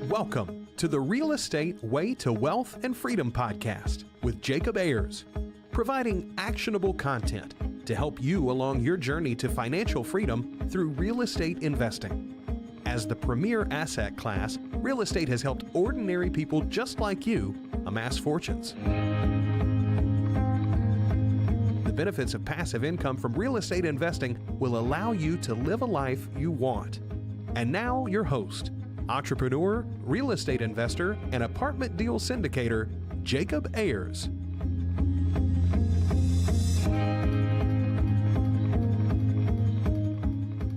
Welcome to the Real Estate Way to Wealth and Freedom podcast with Jacob Ayers, providing actionable content to help you along your journey to financial freedom through real estate investing. As the premier asset class, real estate has helped ordinary people just like you amass fortunes. The benefits of passive income from real estate investing will allow you to live a life you want. And now your host, entrepreneur, real estate investor, and apartment deal syndicator, Jacob Ayers.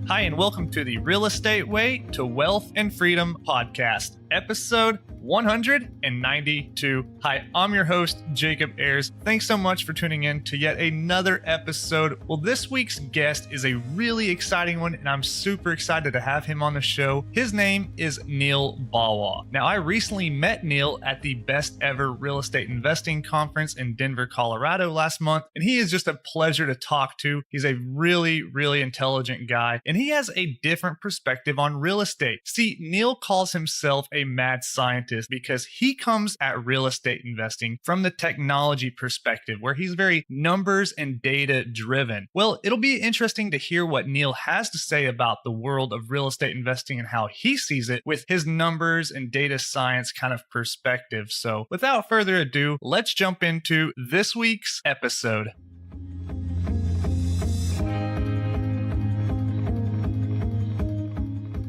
Hi, and welcome to the Real Estate Way to Wealth and Freedom podcast, episode 192. Hi, I'm your host, Jacob Ayers. Thanks so much for tuning in to yet another episode. Well, this week's guest is a really exciting one, and I'm super excited to have him on the show. His name is Neal Bawa. Now, I recently met Neal at the Best Ever Real Estate Investing Conference in Denver, Colorado last month, and he is just a pleasure to talk to. He's a really, really intelligent guy, and he has a different perspective on real estate. See, Neal calls himself a mad scientist because he comes at real estate investing from the technology perspective, where he's very numbers and data driven. Well, it'll be interesting to hear what Neal has to say about the world of real estate investing and how he sees it with his numbers and data science kind of perspective. So without further ado, let's jump into this week's episode.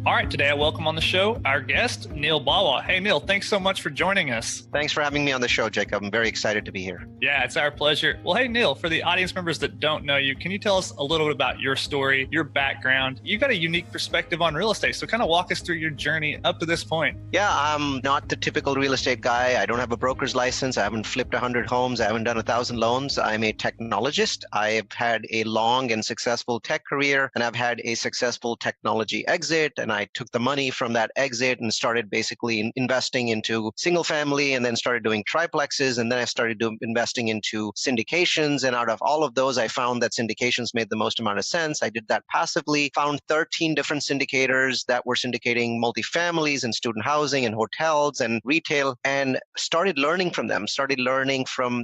All right, today I welcome on the show our guest, Neal Bawa. Hey, Neal, thanks so much for joining us. Thanks for having me on the show, Jacob. I'm very excited to be here. Yeah, it's our pleasure. Well, hey, Neal, for the audience members that don't know you, can you tell us a little bit about your story, your background? You've got a unique perspective on real estate, so kind of walk us through your journey up to this point. Yeah, I'm not the typical real estate guy. I don't have a broker's license. I haven't flipped 100 homes. I haven't done 1,000 loans. I'm a technologist. I've had a long and successful tech career, and I've had a successful technology exit, and I took the money from that exit and started basically investing into single family, and then started doing triplexes, and then I started investing into syndications. And out of all of those, I found that syndications made the most amount of sense. I did that passively, found 13 different syndicators that were syndicating multifamilies and student housing and hotels and retail, and started learning from them,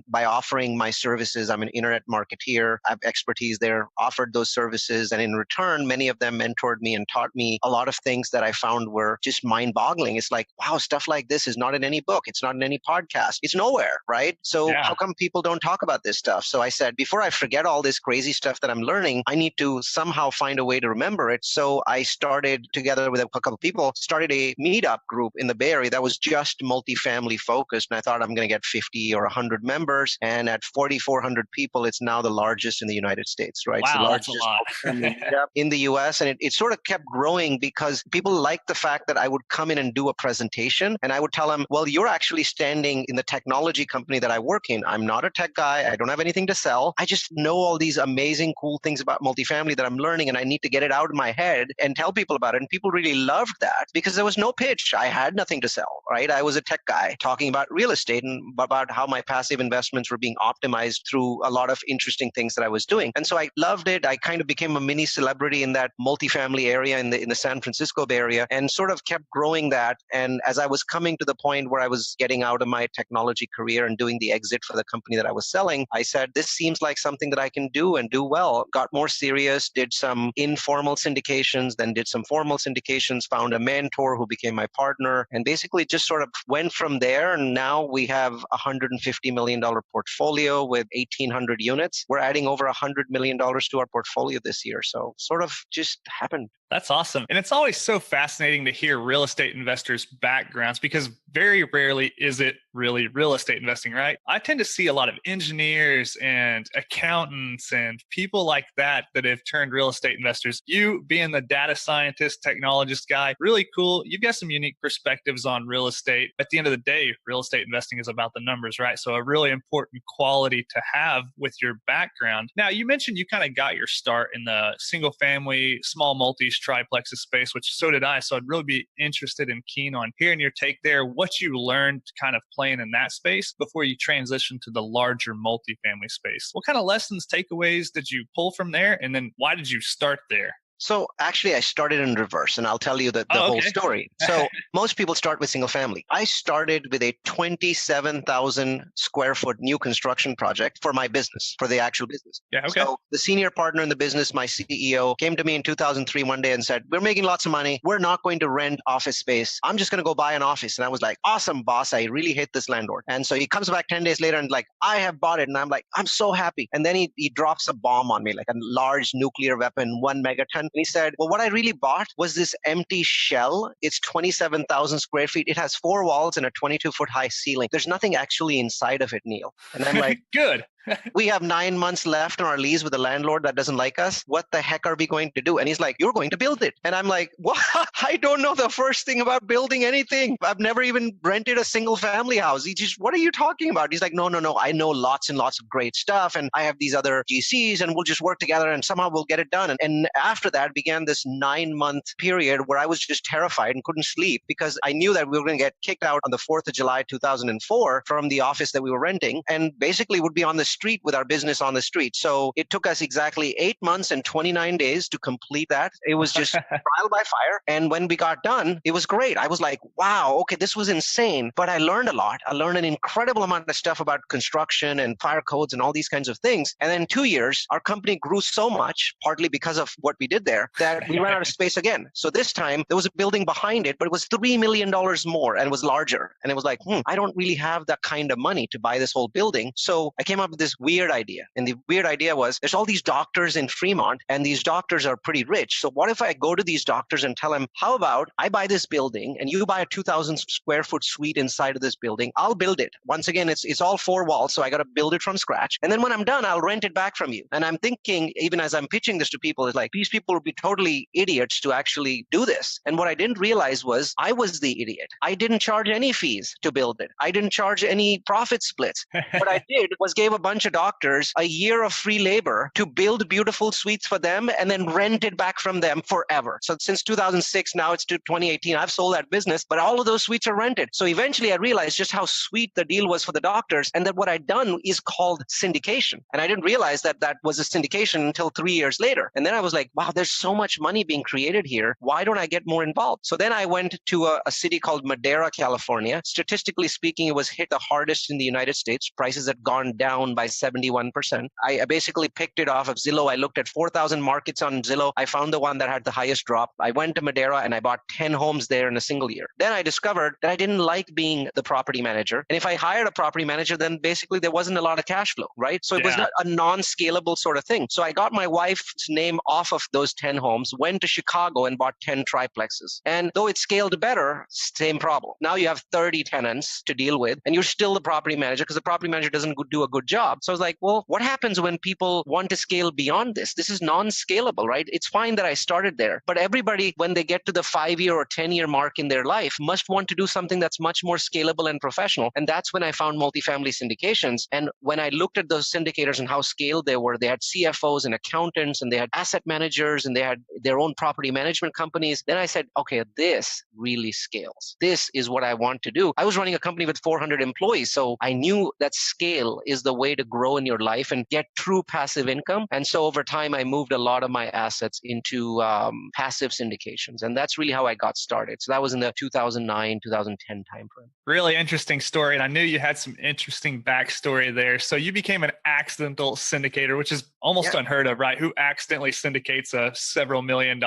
by offering my services. I'm an internet marketeer. I have expertise there, offered those services. And in return, many of them mentored me and taught me a lot of things that I found were just mind-boggling. It's like, wow, stuff like this is not in any book. It's not in any podcast. It's nowhere, right? So How come people don't talk about this stuff? So I said, before I forget all this crazy stuff that I'm learning, I need to somehow find a way to remember it. So I started, together with a couple of people, started a meetup group in the Bay Area that was just multifamily focused. And I thought I'm going to get 50 or 100 members. And at 4,400 people, it's now the largest in the United States, right? Wow, it's the largest that's a lot. meetup in the US. And it sort of kept growing because people liked the fact that I would come in and do a presentation, and I would tell them, well, you're actually standing in the technology company that I work in. I'm not a tech guy. I don't have anything to sell. I just know all these amazing, cool things about multifamily that I'm learning, and I need to get it out of my head and tell people about it. And people really loved that because there was no pitch. I had nothing to sell, right? I was a tech guy talking about real estate and about how my passive investments were being optimized through a lot of interesting things that I was doing. And so I loved it. I kind of became a mini celebrity in that multifamily area in the San Francisco Bay Area, and sort of kept growing that. And as I was coming to the point where I was getting out of my technology career and doing the exit for the company that I was selling, I said, this seems like something that I can do and do well. Got more serious, did some informal syndications, then did some formal syndications, found a mentor who became my partner, and basically just sort of went from there. And now we have a $150 million portfolio with 1,800 units. We're adding over $100 million to our portfolio this year. So sort of just happened. That's awesome. And it's always so fascinating to hear real estate investors' backgrounds because very rarely is it really real estate investing, right? I tend to see a lot of engineers and accountants and people like that have turned real estate investors. You being the data scientist, technologist guy, really cool. You've got some unique perspectives on real estate. At the end of the day, real estate investing is about the numbers, right? So a really important quality to have with your background. Now, you mentioned you kind of got your start in the single family, small multis, triplexes space, which so did I. So I'd really be interested and keen on hearing your take there, what you learned kind of playing in that space before you transitioned to the larger multifamily space. What kind of lessons, takeaways did you pull from there? And then why did you start there? So actually, I started in reverse, and I'll tell you the Oh, whole okay. story. So most people start with single family. I started with a 27,000 square foot new construction project for my business, for the actual business. Yeah, okay. So the senior partner in the business, my CEO, came to me in 2003 one day and said, "We're making lots of money. We're not going to rent office space. I'm just going to go buy an office." And I was like, "Awesome, boss. I really hate this landlord." And so he comes back 10 days later and like, "I have bought it." And I'm like, "I'm so happy." And then he drops a bomb on me, like a large nuclear weapon, 1 megaton. And he said, "Well, what I really bought was this empty shell. It's 27,000 square feet. It has 4 walls and a 22-foot high ceiling. There's nothing actually inside of it, Neal." And I'm like, Good. "We have 9 months left on our lease with a landlord that doesn't like us. What the heck are we going to do?" And he's like, "You're going to build it." And I'm like, "What? I don't know the first thing about building anything. I've never even rented a single family house." He just, "What are you talking about?" He's like, No. I know lots and lots of great stuff. And I have these other GCs and we'll just work together and somehow we'll get it done." And after that began this 9 month period where I was just terrified and couldn't sleep because I knew that we were going to get kicked out on the 4th of July, 2004 from the office that we were renting and basically would be on the street with our business on the street. So it took us exactly 8 months and 29 days to complete that. It was just trial by fire. And when we got done, it was great. I was like, wow, okay, this was insane. But I learned a lot. I learned an incredible amount of stuff about construction and fire codes and all these kinds of things. And then in 2 years, our company grew so much, partly because of what we did there, that we ran out of space again. So this time there was a building behind it, but it was $3 million more and it was larger. And it was like, I don't really have that kind of money to buy this whole building. So I came up with this weird idea. And the weird idea was there's all these doctors in Fremont and these doctors are pretty rich. So what if I go to these doctors and tell them, how about I buy this building and you buy a 2,000 square foot suite inside of this building. I'll build it. Once again, it's all 4 walls. So I got to build it from scratch. And then when I'm done, I'll rent it back from you. And I'm thinking, even as I'm pitching this to people, it's like, these people would be totally idiots to actually do this. And what I didn't realize was I was the idiot. I didn't charge any fees to build it. I didn't charge any profit splits. What I did was gave a bunch of doctors a year of free labor to build beautiful suites for them and then rent it back from them forever. So since 2006, now it's to 2018, I've sold that business, but all of those suites are rented. So eventually I realized just how sweet the deal was for the doctors and that what I'd done is called syndication. And I didn't realize that that was a syndication until 3 years later. And then I was like, wow, there's so much money being created here. Why don't I get more involved? So then I went to a city called Madera, California. Statistically speaking, it was hit the hardest in the United States. Prices had gone down by 71%. I basically picked it off of Zillow. I looked at 4,000 markets on Zillow. I found the one that had the highest drop. I went to Madera and I bought 10 homes there in a single year. Then I discovered that I didn't like being the property manager. And if I hired a property manager, then basically there wasn't a lot of cash flow, right? So it was not a non-scalable sort of thing. So I got my wife's name off of those 10 homes, went to Chicago and bought 10 triplexes. And though it scaled better, same problem. Now you have 30 tenants to deal with and you're still the property manager because the property manager doesn't do a good job. So I was like, well, what happens when people want to scale beyond this? This is non-scalable, right? It's fine that I started there, but everybody, when they get to the 5-year or 10-year mark in their life, must want to do something that's much more scalable and professional. And that's when I found multifamily syndications. And when I looked at those syndicators and how scaled they were, they had CFOs and accountants and they had asset managers and they had their own property management companies. Then I said, okay, this really scales. This is what I want to do. I was running a company with 400 employees. So I knew that scale is the way to grow in your life and get true passive income. And so over time, I moved a lot of my assets into passive syndications. And that's really how I got started. So that was in the 2009, 2010 timeframe. Really interesting story. And I knew you had some interesting backstory there. So you became an accidental syndicator, which is almost unheard of, right? Who accidentally syndicates a several $1 million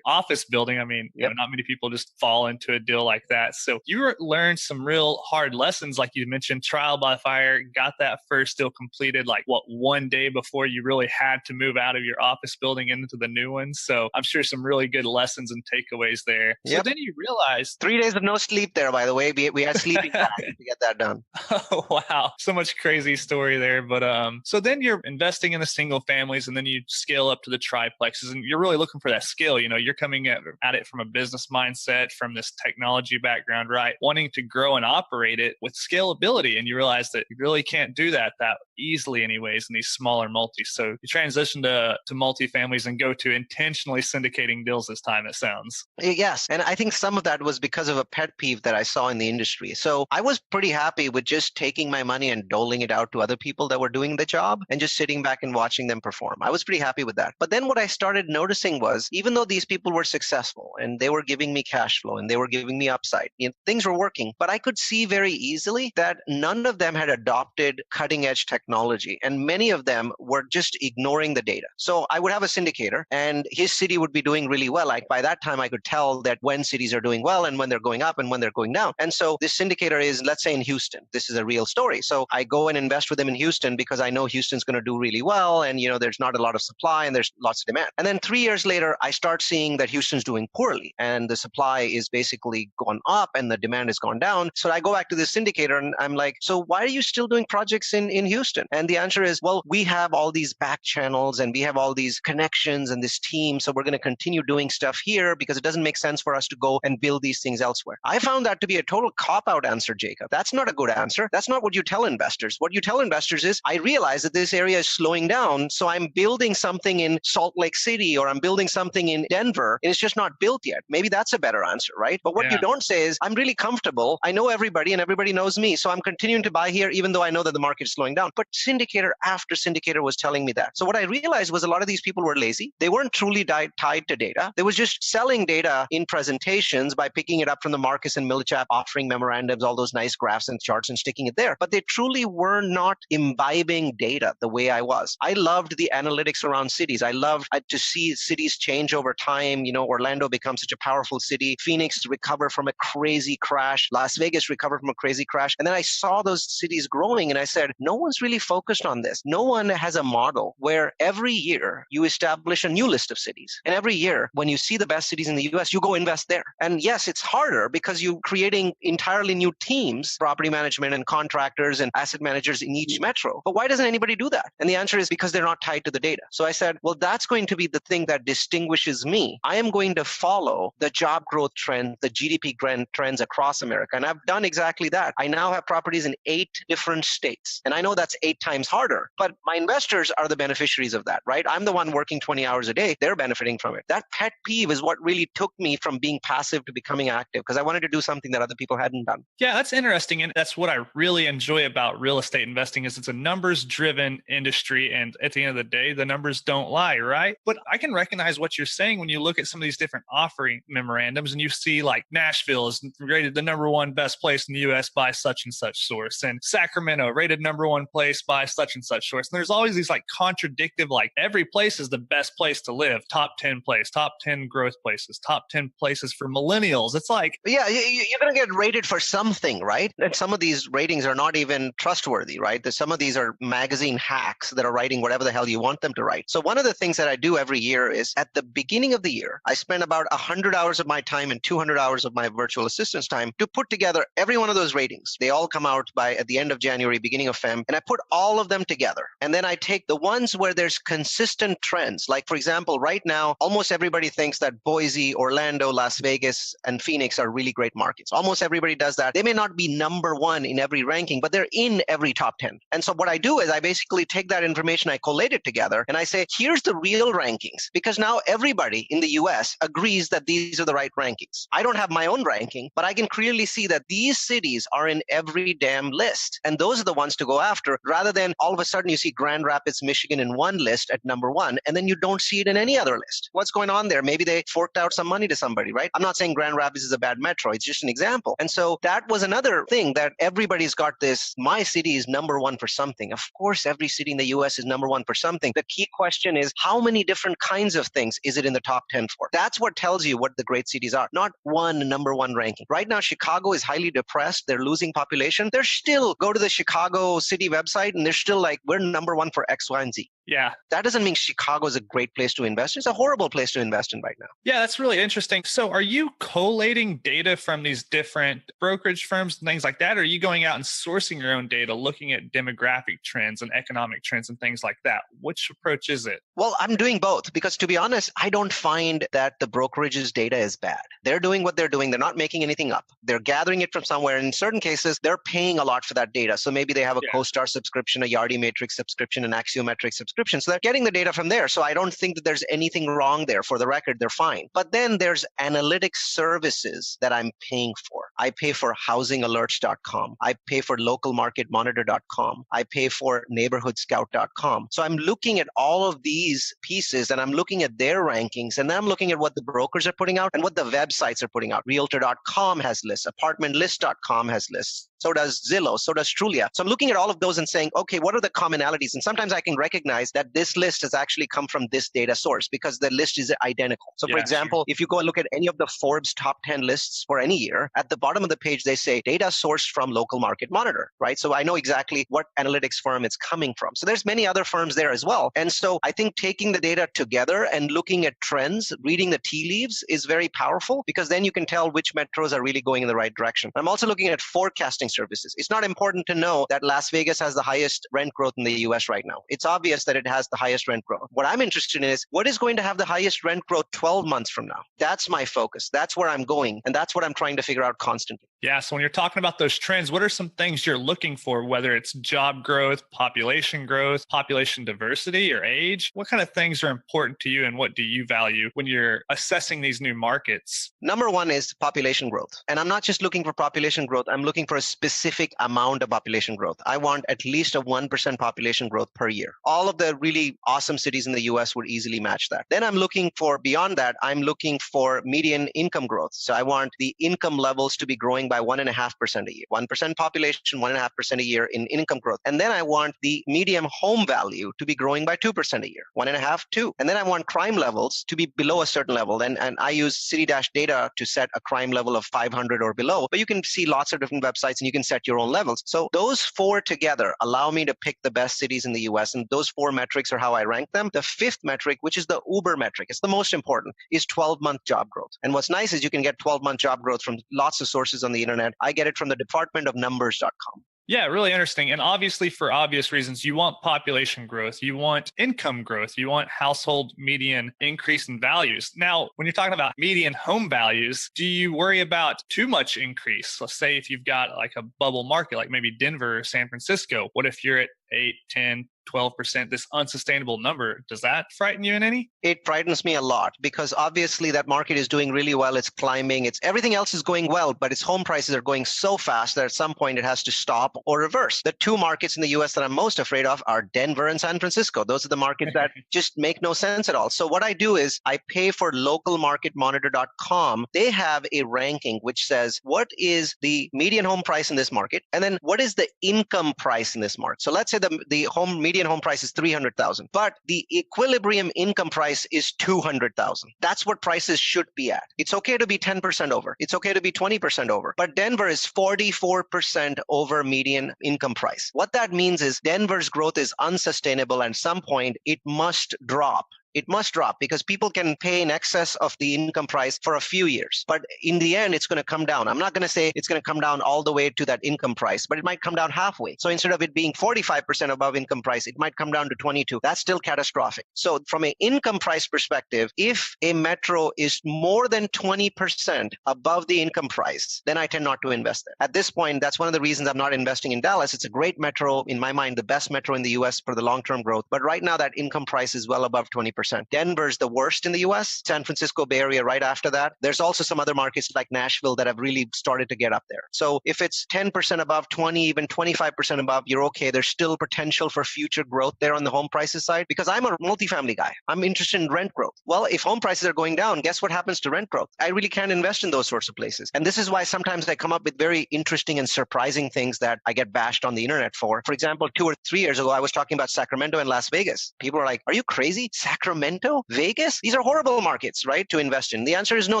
office building? I mean, you know, not many people just fall into a deal like that. So you learned some real hard lessons, like you mentioned, trial by fire, got that first deal completed, like one day before you really had to move out of your office building into the new one. So I'm sure some really good lessons and takeaways there. So then you realized 3 days of no sleep there, by the way. We had sleeping bags to get that done. Oh, wow. So much crazy story there. But so then you're investing in the single families and then you scale up to the triplexes and you're really looking for that skill. You know, you're coming at it from a business mindset, from this technology background, right? Wanting to grow and operate it with scalability. And you realize that you really can't do that easily anyways in these smaller multis. So you transition to multifamilies and go to intentionally syndicating deals this time, it sounds. Yes. And I think some of that was because of a pet peeve that I saw in the industry. So I was pretty happy with just taking my money and doling it out to other people that were doing the job and just sitting back and watching them perform. I was pretty happy with that. But then what I started noticing was, even though these people were successful and they were giving me cash flow and they were giving me upside, things were working, but I could see very easily that none of them had adopted cutting edge technology. And many of them were just ignoring the data. So I would have a syndicator and his city would be doing really well. Like by that time, I could tell that when cities are doing well and when they're going up and when they're going down. And so this syndicator is, let's say in Houston, this is a real story. So I go and invest with them in Houston because I know Houston's going to do really well. And, there's not a lot of supply and there's lots of demand. And then 3 years later, I start seeing that Houston's doing poorly and the supply is basically gone up and the demand has gone down. So I go back to this syndicator and I'm like, so why are you still doing projects in Houston? And the answer is, well, we have all these back channels and we have all these connections and this team. So we're going to continue doing stuff here because it doesn't make sense for us to go and build these things elsewhere. I found that to be a total cop-out answer, Jacob. That's not a good answer. That's not what you tell investors. What you tell investors is, I realize that this area is slowing down, so I'm building something in Salt Lake City or I'm building something in Denver, and it's just not built yet. Maybe that's a better answer, right? But what you don't say is, I'm really comfortable. I know everybody and everybody knows me, so I'm continuing to buy here even though I know that the market is slowing down. But syndicator after syndicator was telling me that. So what I realized was a lot of these people were lazy. They weren't truly tied to data. They was just selling data in presentations by picking it up from the Marcus and Millichap offering memorandums, all those nice graphs and charts and sticking it there. But they truly were not imbibing data the way I was. I loved the analytics around cities. I loved to see cities change over time. Orlando becomes such a powerful city. Phoenix recover from a crazy crash. Las Vegas recover from a crazy crash. And then I saw those cities growing and I said, no one's really focused on this. No one has a model where every year you establish a new list of cities. And every year when you see the best cities in the US, you go invest there. And yes, it's harder because you're creating entirely new teams, property management and contractors and asset managers in each metro. But why doesn't anybody do that? And the answer is because they're not tied to the data. So I said, well, that's going to be the thing that distinguishes me. I am going to follow the job growth trend, the GDP trends across America. And I've done exactly that. I now have properties in 8 different states. And I know that's 8 times harder, but my investors are the beneficiaries of that, right? I'm the one working 20 hours a day. They're benefiting from it. That pet peeve is what really took me from being passive to becoming active because I wanted to do something that other people hadn't done. Yeah, that's interesting. And that's what I really enjoy about real estate investing is it's a numbers driven industry. And at the end of the day, the numbers don't lie, right? But I can recognize what you're saying when you look at some of these different offering memorandums and you see like Nashville is rated the number 1 best place in the US by such and such source. And Sacramento rated number 1 place by such and such source. And there's always these like contradictive, like every place is the best place to live. Top 10 place, top 10 growth places, top 10 places for millennials. It's like, yeah, you're going to get rated for something, right? And some of these ratings are not even trustworthy, right? Some of these are magazine hacks that are writing whatever the hell you want them to write. So one of the things that I do every year is at the beginning of the year, I spend about 100 hours of my time and 200 hours of my virtual assistant's time to put together every one of those ratings. They all come out at the end of January, beginning of Feb, and I put all of them together. And then I take the ones where there's consistent trends. Like, for example, right now, almost everybody thinks that Boise, Orlando, Las Vegas, and Phoenix are really great markets. Almost everybody does that. They may not be number 1 in every ranking, but they're in every top 10. And so what I do is I basically take that information, I collate it together, and I say, here's the real rankings. Because now everybody in the US agrees that these are the right rankings. I don't have my own ranking, but I can clearly see that these cities are in every damn list. And those are the ones to go after, rather than all of a sudden you see Grand Rapids, Michigan in one list at number 1, and then you don't see it in any other list. What's going on there? Maybe they forked out some money to somebody, right? I'm not saying Grand Rapids is a bad metro. It's just an example. And so that was another thing that everybody's got this, my city is number 1 for something. Of course, every city in the US is number 1 for something. The key question is, how many different kinds of things is it in the top 10 for? That's what tells you what the great cities are, not one number 1 ranking. Right now, Chicago is highly depressed. They're losing population. They're still, go to the Chicago city website and they're still like, we're number 1 for X, Y, and Z. Yeah. That doesn't mean Chicago is a great place to invest. It's a horrible place to invest in right now. Yeah, that's really interesting. So are you collating data from these different brokerage firms and things like that? Or are you going out and sourcing your own data, looking at demographic trends and economic trends and things like that? Which approach is it? Well, I'm doing both because, to be honest, I don't find that the brokerage's data is bad. They're doing what they're doing. They're not making anything up. They're gathering it from somewhere. And in certain cases, they're paying a lot for that data. So maybe they have a CoStar subscription, a Yardi Matrix subscription, an Axiometric subscription. So they're getting the data from there. So I don't think that there's anything wrong there. For the record, they're fine. But then there's analytics services that I'm paying for. I pay for housingalerts.com. I pay for localmarketmonitor.com. I pay for neighborhoodscout.com. So I'm looking at all of these pieces and I'm looking at their rankings, and then I'm looking at what the brokers are putting out and what the websites are putting out. Realtor.com has lists. Apartmentlist.com has lists. So does Zillow. So does Trulia. So I'm looking at all of those and saying, okay, what are the commonalities? And sometimes I can recognize that this list has actually come from this data source because the list is identical. So for example, if you go and look at any of the Forbes top 10 lists for any year, at the bottom of the page, they say data sourced from Local Market Monitor, right? So I know exactly what analytics firm it's coming from. So there's many other firms there as well. And so I think taking the data together and looking at trends, reading the tea leaves is very powerful because then you can tell which metros are really going in the right direction. I'm also looking at forecasting services. It's not important to know that Las Vegas has the highest rent growth in the US right now. It's obvious that it has the highest rent growth. What I'm interested in is what is going to have the highest rent growth 12 months from now. That's my focus. That's where I'm going. And that's what I'm trying to figure out constantly. Yeah. So when you're talking about those trends, what are some things you're looking for, whether it's job growth, population diversity, or age? What kind of things are important to you and what do you value when you're assessing these new markets? Number one is population growth. And I'm not just looking for population growth. I'm looking for a specific amount of population growth. I want at least a 1% population growth per year. All of the really awesome cities in the US would easily match that. Then I'm looking for, beyond that, I'm looking for median income growth. So I want the income levels to be growing by 1.5% a year. 1% population, 1.5% a year in income growth. And then I want the median home value to be growing by 2% a year. 1.5, 2. And then I want crime levels to be below a certain level. And I use City-Data to set a crime level of 500 or below. But you can see lots of different websites and you can set your own levels. So those four together allow me to pick the best cities in the US. And those four metrics are how I rank them. The fifth metric, which is the Uber metric, it's the most important, is 12-month job growth. And what's nice is you can get 12-month job growth from lots of sources on the internet. I get it from the departmentofnumbers.com. Yeah, really interesting. And obviously, for obvious reasons, you want population growth, you want income growth, you want household median increase in values. Now, when you're talking about median home values, do you worry about too much increase? Let's say if you've got like a bubble market, like maybe Denver or San Francisco, what if you're at 8, 10, 12%, this unsustainable number? Does that frighten you in any? It frightens me a lot because obviously that market is doing really well. It's climbing. Everything else is going well, but its home prices are going so fast that at some point it has to stop or reverse. The two markets in the US that I'm most afraid of are Denver and San Francisco. Those are the markets that just make no sense at all. So what I do is I pay for localmarketmonitor.com. They have a ranking which says what is the median home price in this market, and then what is the income price in this market. So let's say the median home price is $300,000, but the equilibrium income price is $200,000. That's what prices should be at. It's okay to be 10% over. It's okay to be 20% over. But Denver is 44% over median income price. What that means is Denver's growth is unsustainable. At some point, it must drop. It must drop because people can pay in excess of the income price for a few years. But in the end, it's going to come down. I'm not going to say it's going to come down all the way to that income price, but it might come down halfway. So instead of it being 45% above income price, it might come down to 22. That's still catastrophic. So from an income price perspective, if a metro is more than 20% above the income price, then I tend not to invest there. At this point, that's one of the reasons I'm not investing in Dallas. It's a great metro, in my mind, the best metro in the US for the long-term growth. But right now, that income price is well above 20%. Denver's the worst in the US, San Francisco Bay Area right after that. There's also some other markets like Nashville that have really started to get up there. So if it's 10% above, 20, even 25% above, you're okay. There's still potential for future growth there on the home prices side because I'm a multifamily guy. I'm interested in rent growth. Well, if home prices are going down, guess what happens to rent growth? I really can't invest in those sorts of places. And this is why sometimes I come up with very interesting and surprising things that I get bashed on the internet for. For example, 2 or 3 years ago, I was talking about Sacramento and Las Vegas. People are like, are you crazy? Sacramento Sacramento, Vegas, these are horrible markets, right, to invest in. The answer is no,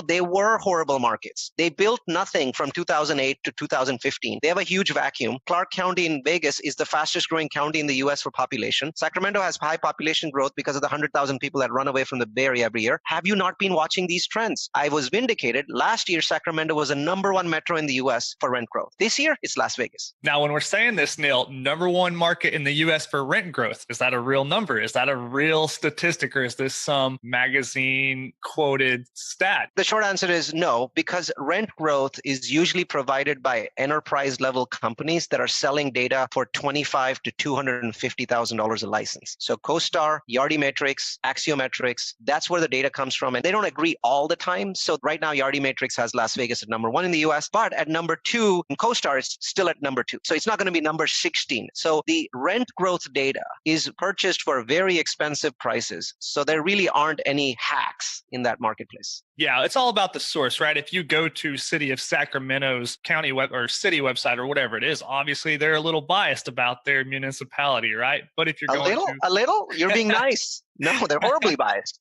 they were horrible markets. They built nothing from 2008 to 2015. They have a huge vacuum. Clark County in Vegas is the fastest growing county in the US for population. Sacramento has high population growth because of the 100,000 people that run away from the Bay Area every year. Have you not been watching these trends? I was vindicated. Last year, Sacramento was a number one metro in the US for rent growth. This year, it's Las Vegas. Now, when we're saying this, Neal, number one market in the US for rent growth, is that a real number? Is that a real statistic, or is this some magazine quoted stat? The short answer is no, because rent growth is usually provided by enterprise level companies that are selling data for $25,000 to $250,000 a license. So CoStar, Yardi Matrix, Axiometrics, that's where the data comes from. And they don't agree all the time. So right now, Yardi Matrix has Las Vegas at number one in the US, but at number two, in CoStar, it's still at number two. So it's not going to be number 16. So the rent growth data is purchased for very expensive prices. So there really aren't any hacks in that marketplace. Yeah, it's all about the source, right? If you go to City of Sacramento's county web or city website or whatever it is, obviously they're a little biased about their municipality, right? But if you're a little, you're being nice. No, they're horribly biased.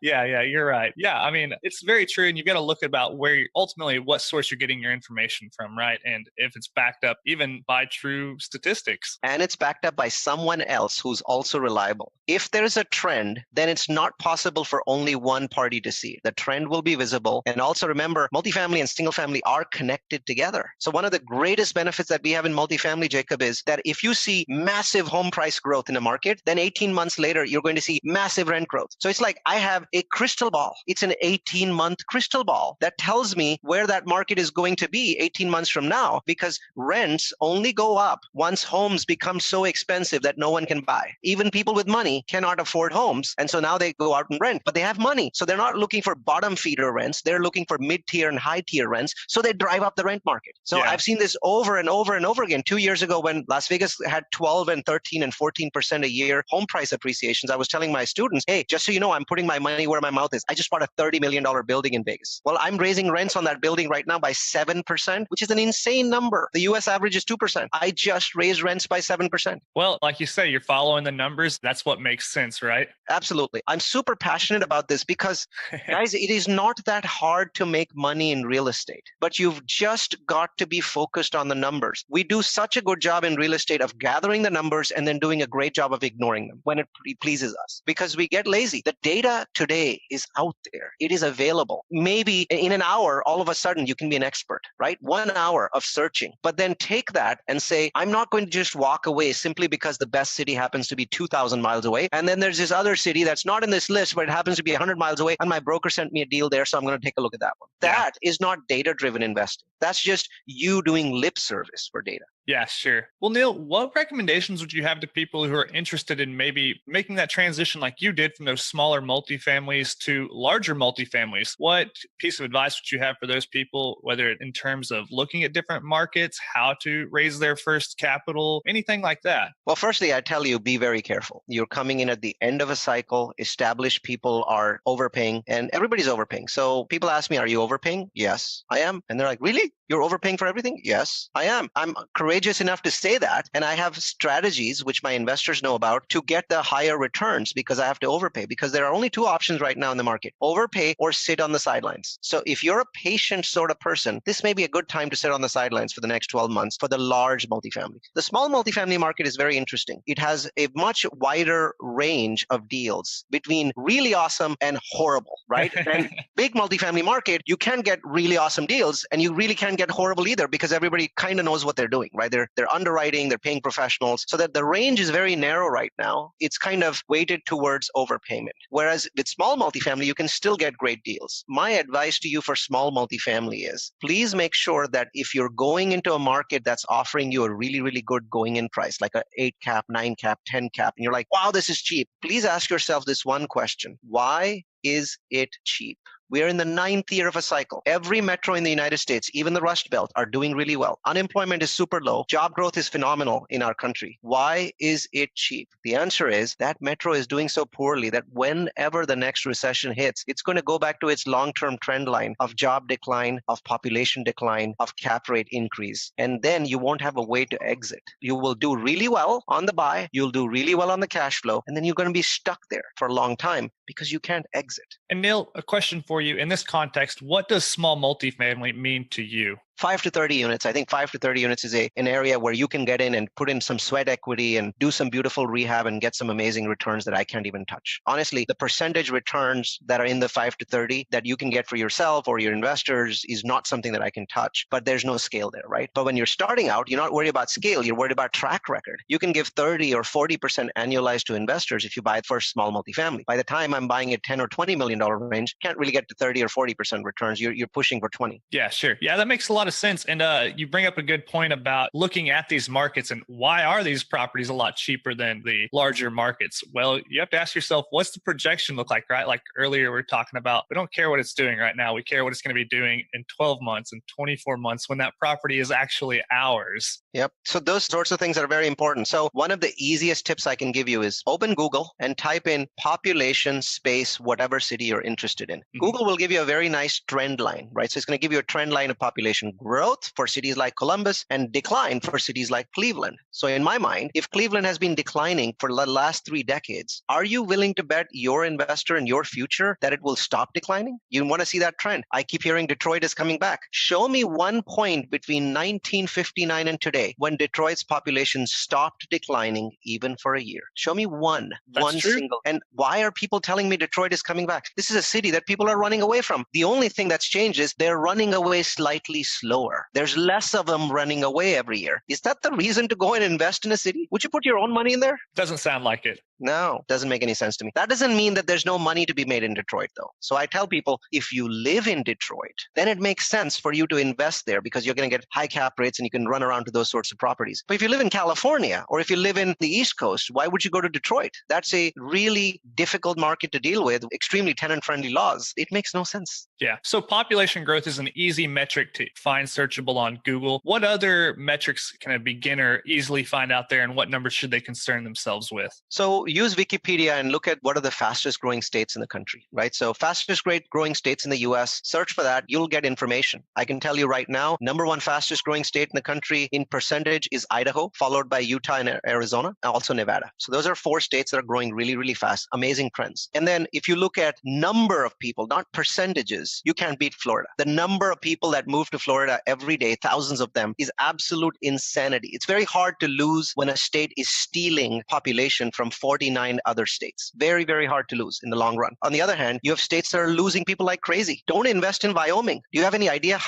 Yeah, you're right. Yeah, I mean, it's very true. And you've got to look about where ultimately what source you're getting your information from, right? And if it's backed up even by true statistics. And it's backed up by someone else who's also reliable. If there's a trend, then it's not possible for only one party to see. The trend will be visible. And also remember, multifamily and single family are connected together. So one of the greatest benefits that we have in multifamily, Jacob, is that if you see massive home price growth in a market, then 18 months later, you're going to see massive rent growth. So it's like I have a crystal ball. It's an 18-month crystal ball that tells me where that market is going to be 18 months from now, because rents only go up once homes become so expensive that no one can buy. Even people with money cannot afford homes. And so now they go out and rent, but they have money. So they're not looking for bottom feeder rents. They're looking for mid-tier and high-tier rents. So they drive up the rent market. So I've seen this over and over and over again. 2 years ago, when Las Vegas had 12 and 13 and 14% a year home price appreciations, I was telling my students, hey, just so you know, I'm putting my money where my mouth is. I just bought a $30 million building in Vegas. Well, I'm raising rents on that building right now by 7%, which is an insane number. The US average is 2%. I just raised rents by 7%. Well, like you say, you're following the numbers. That's what makes sense, right? Absolutely. I'm super passionate about this because, guys, it is not that hard to make money in real estate, but you've just got to be focused on the numbers. We do such a good job in real estate of gathering the numbers and then doing a great job of ignoring them when it pleases us, because we get lazy. The data today is out there. It is available. Maybe in an hour, all of a sudden you can be an expert, right? 1 hour of searching, but then take that and say, I'm not going to just walk away simply because the best city happens to be 2,000 miles away. And then there's this other city that's not in this list, but it happens to be 100 miles away. And my broker sent me a deal there, so I'm going to take a look at that one. That is not data-driven investing. That's just you doing lip service for data. Yeah, sure. Well, Neal, what recommendations would you have to people who are interested in maybe making that transition like you did from those smaller multifamilies to larger multifamilies? What piece of advice would you have for those people, whether in terms of looking at different markets, how to raise their first capital, anything like that? Well, firstly, I tell you, be very careful. You're coming in at the end of a cycle. Established people are overpaying, and everybody's overpaying. So people ask me, are you overpaying? Yes, I am. And they're like, really? You're overpaying for everything? Yes, I am. I'm courageous enough to say that. And I have strategies, which my investors know about, to get the higher returns because I have to overpay. Because there are only two options right now in the market: overpay or sit on the sidelines. So if you're a patient sort of person, this may be a good time to sit on the sidelines for the next 12 months for the large multifamily. The small multifamily market is very interesting. It has a much wider range of deals between really awesome and horrible, right? And big multifamily market, you can get really awesome deals and you really can't get horrible either because everybody kind of knows what they're doing, right? They're underwriting, they're paying professionals, so that the range is very narrow right now. It's kind of weighted towards overpayment. Whereas with small multifamily, you can still get great deals. My advice to you for small multifamily is please make sure that if you're going into a market that's offering you a really, really good going in price, like a 8 cap, 9 cap, 10 cap, and you're like, wow, this is cheap. Please ask yourself this one question: why is it cheap? We are in the 9th year of a cycle. Every metro in the United States, even the Rust Belt, are doing really well. Unemployment is super low. Job growth is phenomenal in our country. Why is it cheap? The answer is that metro is doing so poorly that whenever the next recession hits, it's going to go back to its long-term trend line of job decline, of population decline, of cap rate increase. And then you won't have a way to exit. You will do really well on the buy. You'll do really well on the cash flow. And then you're going to be stuck there for a long time. because you can't exit. And Neal, a question for you. In this context, what does small multifamily mean to you? 5 to 30 units. I think 5 to 30 units is an area where you can get in and put in some sweat equity and do some beautiful rehab and get some amazing returns that I can't even touch. Honestly, the percentage returns that are in the 5 to 30 that you can get for yourself or your investors is not something that I can touch, but there's no scale there, right? But when you're starting out, you're not worried about scale, you're worried about track record. You can give 30 or 40% annualized to investors if you buy the first small multifamily. By the time I'm buying a $10 or $20 million range, can't really get to 30 or 40% returns. You're pushing for 20. Yeah, sure. Yeah, that makes a lot of sense. And you bring up a good point about looking at these markets and why are these properties a lot cheaper than the larger markets? Well, you have to ask yourself, what's the projection look like, right? Like earlier we were talking about, we don't care what it's doing right now. We care what it's going to be doing in 12 months and 24 months when that property is actually ours. Yep. So those sorts of things are very important. So one of the easiest tips I can give you is open Google and type in population space, whatever city you're interested in. Mm-hmm. Google will give you a very nice trend line, right? So it's going to give you a trend line of population growth for cities like Columbus and decline for cities like Cleveland. So in my mind, if Cleveland has been declining for the last 3 decades, are you willing to bet your investor and your future that it will stop declining? You want to see that trend. I keep hearing Detroit is coming back. Show me one point between 1959 and today when Detroit's population stopped declining even for a year. Show me one single. And why are people telling me Detroit is coming back? This is a city that people are running away from. The only thing that's changed is they're running away slightly slower. There's less of them running away every year. Is that the reason to go and invest in a city? Would you put your own money in there? Doesn't sound like it. No, doesn't make any sense to me. That doesn't mean that there's no money to be made in Detroit, though. So I tell people, if you live in Detroit, then it makes sense for you to invest there because you're going to get high cap rates and you can run around to those sorts of properties. But if you live in California or if you live in the East Coast, why would you go to Detroit? That's a really difficult market to deal with, extremely tenant-friendly laws. It makes no sense. Yeah. So population growth is an easy metric to find searchable on Google. What other metrics can a beginner easily find out there and what numbers should they concern themselves with? So use Wikipedia and look at what are the fastest growing states in the country, right? So fastest growing states in the US, search for that, you'll get information. I can tell you right now, number one fastest growing state in the country in percentage is Idaho, followed by Utah and Arizona, and also Nevada. So those are 4 states that are growing really, really fast, amazing trends. And then if you look at number of people, not percentages, you can't beat Florida. The number of people that move to Florida every day, thousands of them, is absolute insanity. It's very hard to lose when a state is stealing population from 49 other states. Very, very hard to lose in the long run. On the other hand, you have states that are losing people like crazy. Don't invest in Wyoming. Do you have any idea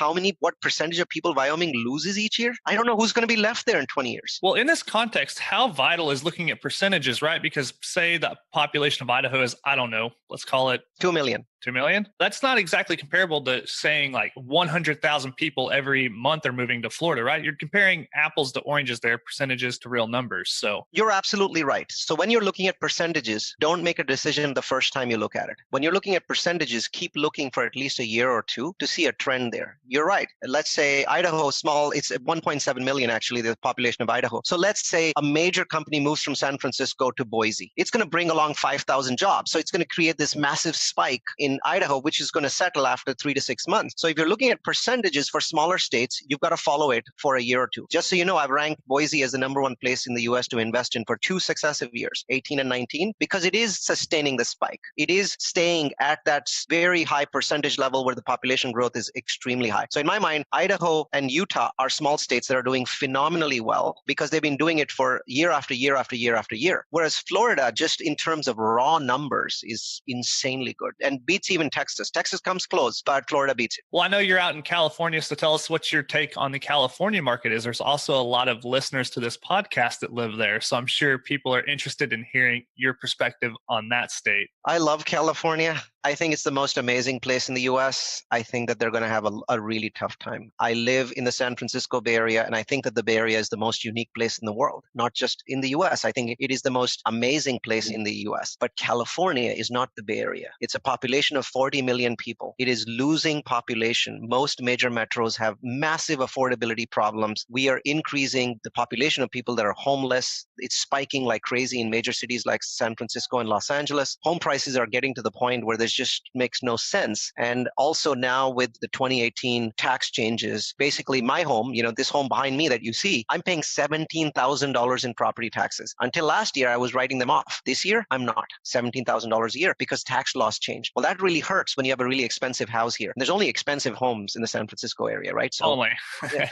what percentage of people Wyoming loses each year? I don't know who's going to be left there in 20 years. Well, in this context, how vital is looking at percentages, right? Because say the population of Idaho is, I don't know, let's call it 2 million. 2 million? That's not exactly comparable to saying like 100,000 people every month are moving to Florida, right? You're comparing apples to oranges there, percentages to real numbers. So you're absolutely right. So when you're looking at percentages, don't make a decision the first time you look at it. When you're looking at percentages, keep looking for at least a year or two to see a trend there. You're right. Let's say Idaho small, it's 1.7 million actually, the population of Idaho. So let's say a major company moves from San Francisco to Boise. It's going to bring along 5,000 jobs. So it's going to create this massive spike in Idaho, which is going to settle after 3 to 6 months. So if you're looking at percentages for smaller states, you've got to follow it for a year or two. Just so you know, I've ranked Boise as the number one place in the US to invest in for 2 successive years, 18 and 19, because it is sustaining the spike. It is staying at that very high percentage level where the population growth is extremely high. So in my mind, Idaho and Utah are small states that are doing phenomenally well because they've been doing it for year after year after year after year. Whereas Florida, just in terms of raw numbers, is insanely good and beats even Texas. Texas comes close, but Florida beats it. Well, I know you're out in California, so tell us what your take on the California market is. There's also a lot of listeners to this podcast that live there, so I'm sure people are interested in hearing your perspective on that state. I love California. I think it's the most amazing place in the US. I think that they're going to have a really tough time. I live in the San Francisco Bay Area, and I think that the Bay Area is the most unique place in the world, not just in the US. I think it is the most amazing place in the US. But California is not the Bay Area. It's a population of 40 million people. It is losing population. Most major metros have massive affordability problems. We are increasing the population of people that are homeless. It's spiking like crazy in major cities like San Francisco and Los Angeles. Home prices are getting to the point where there's just makes no sense. And also now with the 2018 tax changes, basically my home, this home behind me that you see, I'm paying $17,000 in property taxes. Until last year, I was writing them off. This year, I'm not. $17,000 a year because tax laws changed. Well, that really hurts when you have a really expensive house here. There's only expensive homes in the San Francisco area, right? So, Only. yeah,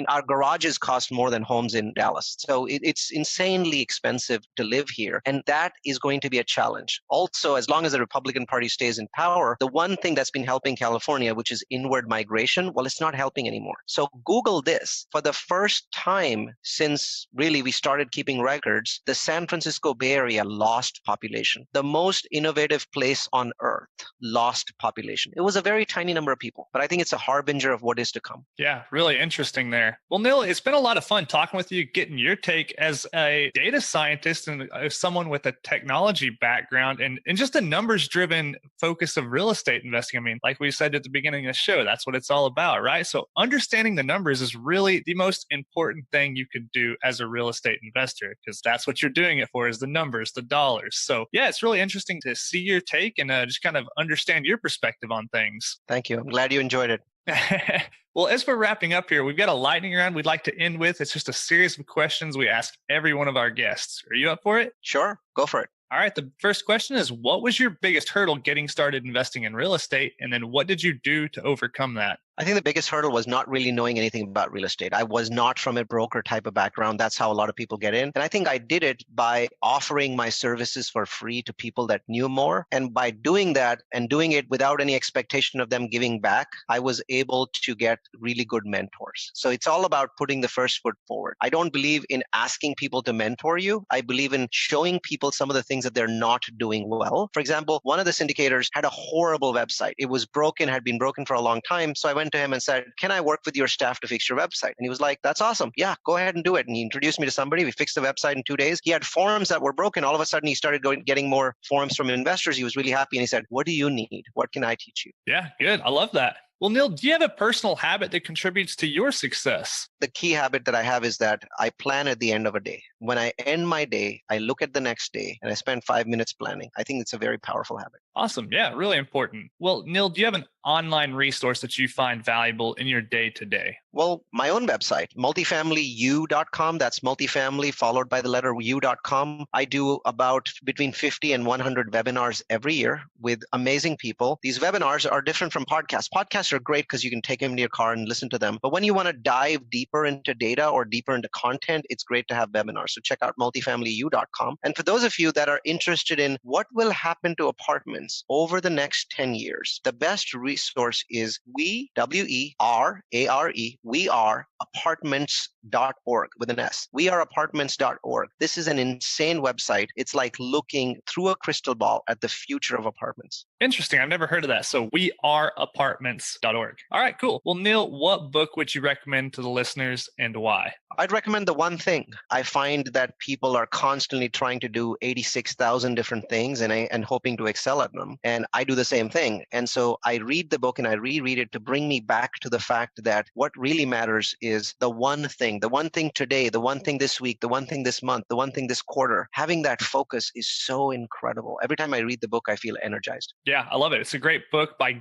our garages cost more than homes in Dallas. So it's insanely expensive to live here. And that is going to be a challenge. Also, as long as the Republican Party stays in power, the one thing that's been helping California, which is inward migration, well, it's not helping anymore. So Google this. For the first time since really we started keeping records, the San Francisco Bay Area lost population. The most innovative place on earth lost population. It was a very tiny number of people, but I think it's a harbinger of what is to come. Yeah, really interesting there. Well, Neal, it's been a lot of fun talking with you, getting your take as a data scientist and as someone with a technology background and just a numbers-driven focus of real estate investing. I mean, like we said at the beginning of the show, that's what it's all about, right? So understanding the numbers is really the most important thing you could do as a real estate investor, because that's what you're doing it for, is the numbers, the dollars. So yeah, it's really interesting to see your take and just kind of understand your perspective on things. Thank you. I'm glad you enjoyed it. Well, as we're wrapping up here, we've got a lightning round we'd like to end with. It's just a series of questions we ask every one of our guests. Are you up for it? Sure. Go for it. All right. The first question is, what was your biggest hurdle getting started investing in real estate? And then what did you do to overcome that? I think the biggest hurdle was not really knowing anything about real estate. I was not from a broker type of background. That's how a lot of people get in. And I think I did it by offering my services for free to people that knew more. And by doing that and doing it without any expectation of them giving back, I was able to get really good mentors. So it's all about putting the first foot forward. I don't believe in asking people to mentor you. I believe in showing people some of the things that they're not doing well. For example, one of the syndicators had a horrible website. It was broken, had been broken for a long time. So I went to him and said, "Can I work with your staff to fix your website?" And he was like, "That's awesome. Yeah, go ahead and do it." And he introduced me to somebody. We fixed the website in 2 days. He had forums that were broken. All of a sudden, he started getting more forums from investors. He was really happy. And he said, "What do you need? What can I teach you?" Yeah, good. I love that. Well, Neal, do you have a personal habit that contributes to your success? The key habit that I have is that I plan at the end of a day. When I end my day, I look at the next day and I spend 5 minutes planning. I think it's a very powerful habit. Awesome. Yeah, really important. Well, Neal, do you have an online resource that you find valuable in your day-to-day? Well, my own website, multifamilyu.com. That's multifamily followed by the letter u.com. I do about between 50 and 100 webinars every year with amazing people. These webinars are different from podcasts. Podcasts are great because you can take them in your car and listen to them. But when you want to dive deeper into data or deeper into content, it's great to have webinars. So check out multifamilyu.com. And for those of you that are interested in what will happen to apartments over the next 10 years, the best resource is we are apartments.org with an S. We are apartments.org. This is an insane website. It's like looking through a crystal ball at the future of apartments. Interesting. I've never heard of that. So we are apartments.org. All right, cool. Well, Neal, what book would you recommend to the listeners and why? I'd recommend The One Thing. I find that people are constantly trying to do 86,000 different things and hoping to excel at them. And I do the same thing. And so I read the book and I reread it to bring me back to the fact that what really matters is the one thing today, the one thing this week, the one thing this month, the one thing this quarter. Having that focus is so incredible. Every time I read the book, I feel energized. Yeah, I love it. It's a great book by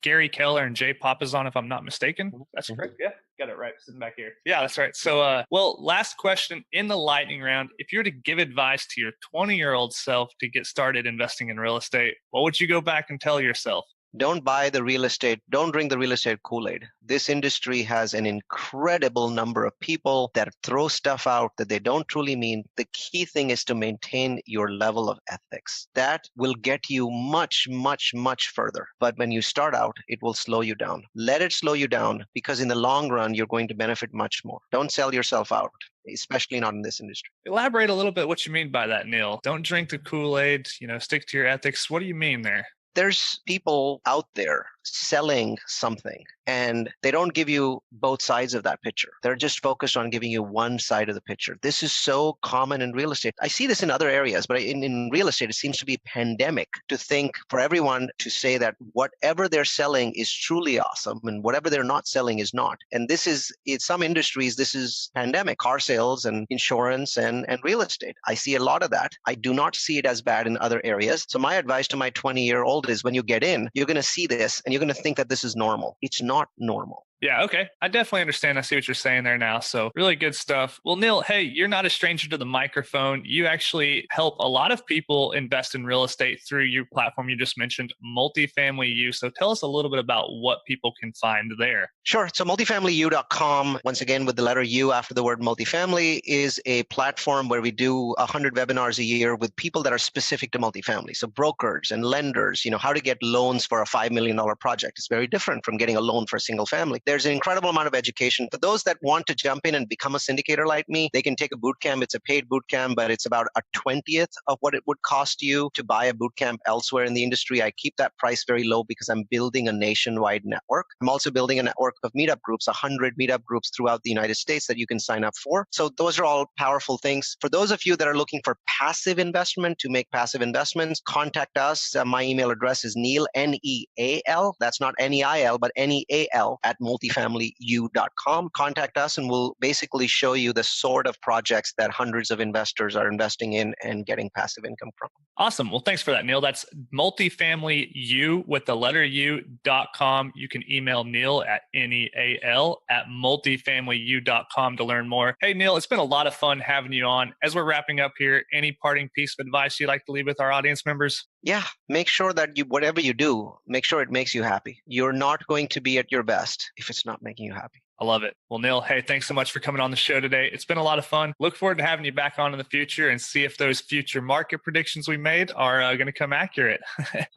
Gary Keller and Jay Papasan, if I'm not mistaken. That's correct. Yeah, got it right. Sitting back here. Yeah, that's right. So, well, last question in the lightning round. If you were to give advice to your 20-year-old self to get started investing in real estate, what would you go back and tell yourself? Don't buy the real estate. Don't drink the real estate Kool-Aid. This industry has an incredible number of people that throw stuff out that they don't truly mean. The key thing is to maintain your level of ethics. That will get you much, much, much further. But when you start out, it will slow you down. Let it slow you down because in the long run, you're going to benefit much more. Don't sell yourself out, especially not in this industry. Elaborate a little bit what you mean by that, Neal. Don't drink the Kool-Aid, stick to your ethics. What do you mean there? There's people out there selling something and they don't give you both sides of that picture. They're just focused on giving you one side of the picture. This is so common in real estate. I see this in other areas, but in real estate, it seems to be pandemic to think for everyone to say that whatever they're selling is truly awesome and whatever they're not selling is not. And this is, in some industries, this is pandemic, car sales and insurance and real estate. I see a lot of that. I do not see it as bad in other areas. So my advice to my 20-year-old is when you get in, you're going to see this and you're going to think that this is normal. It's not normal. Yeah, okay. I definitely understand. I see what you're saying there now. So really good stuff. Well, Neal, hey, you're not a stranger to the microphone. You actually help a lot of people invest in real estate through your platform you just mentioned, Multifamily U. So tell us a little bit about what people can find there. Sure. So multifamilyu.com, once again, with the letter U after the word multifamily, is a platform where we do 100 webinars a year with people that are specific to multifamily. So brokers and lenders, how to get loans for a $5 million project. It's very different from getting a loan for a single family. There's an incredible amount of education. For those that want to jump in and become a syndicator like me, they can take a boot camp. It's a paid boot camp, but it's about a 20th of what it would cost you to buy a boot camp elsewhere in the industry. I keep that price very low because I'm building a nationwide network. I'm also building a network of meetup groups, 100 meetup groups throughout the United States that you can sign up for. So those are all powerful things. For those of you that are looking for passive investment, to make passive investments, contact us. My email address is Neal, Neal. That's not Neil, but Neal at multifamilyu.com. Contact us and we'll basically show you the sort of projects that hundreds of investors are investing in and getting passive income from. Awesome. Well, thanks for that, Neal. That's multifamilyu with the letter U.com. You can email Neal at Neal at multifamilyu.com to learn more. Hey, Neal, it's been a lot of fun having you on. As we're wrapping up here, any parting piece of advice you'd like to leave with our audience members? Yeah, make sure that whatever you do, make sure it makes you happy. You're not going to be at your best if it's not making you happy. I love it. Well, Neal, hey, thanks so much for coming on the show today. It's been a lot of fun. Look forward to having you back on in the future and see if those future market predictions we made are going to come accurate.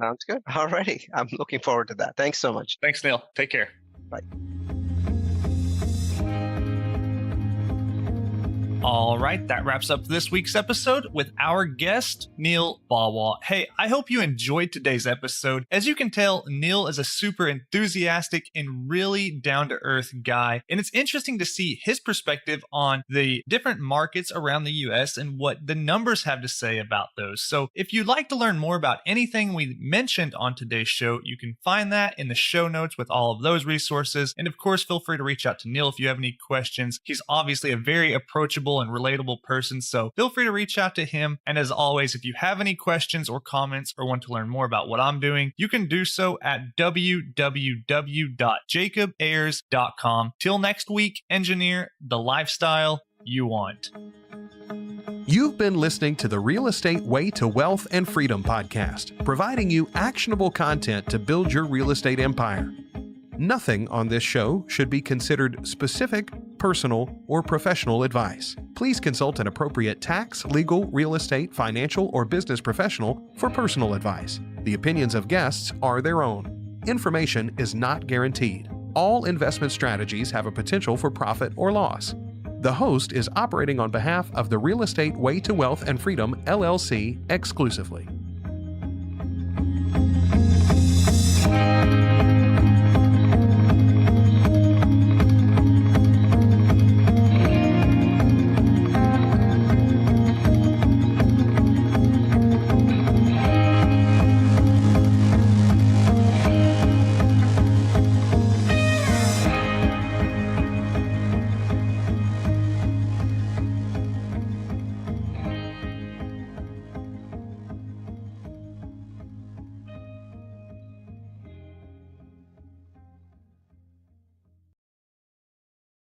Sounds good. All righty. I'm looking forward to that. Thanks so much. Thanks, Neal. Take care. Bye. All right, that wraps up this week's episode with our guest, Neal Bawa. Hey, I hope you enjoyed today's episode. As you can tell, Neal is a super enthusiastic and really down-to-earth guy, and it's interesting to see his perspective on the different markets around the US and what the numbers have to say about those. So if you'd like to learn more about anything we mentioned on today's show, you can find that in the show notes with all of those resources. And of course, feel free to reach out to Neal if you have any questions. He's obviously a very approachable and relatable person, so feel free to reach out to him. And as always, if you have any questions or comments or want to learn more about what I'm doing, you can do so at www.jacobayers.com. Till next week, engineer the lifestyle you want. You've been listening to the Real Estate Way to Wealth and Freedom podcast, providing you actionable content to build your real estate empire. Nothing on this show should be considered specific, personal, or professional advice. Please consult an appropriate tax, legal, real estate, financial, or business professional for personal advice. The opinions of guests are their own. Information is not guaranteed. All investment strategies have a potential for profit or loss. The host is operating on behalf of the Real Estate Way to Wealth and Freedom, LLC, exclusively.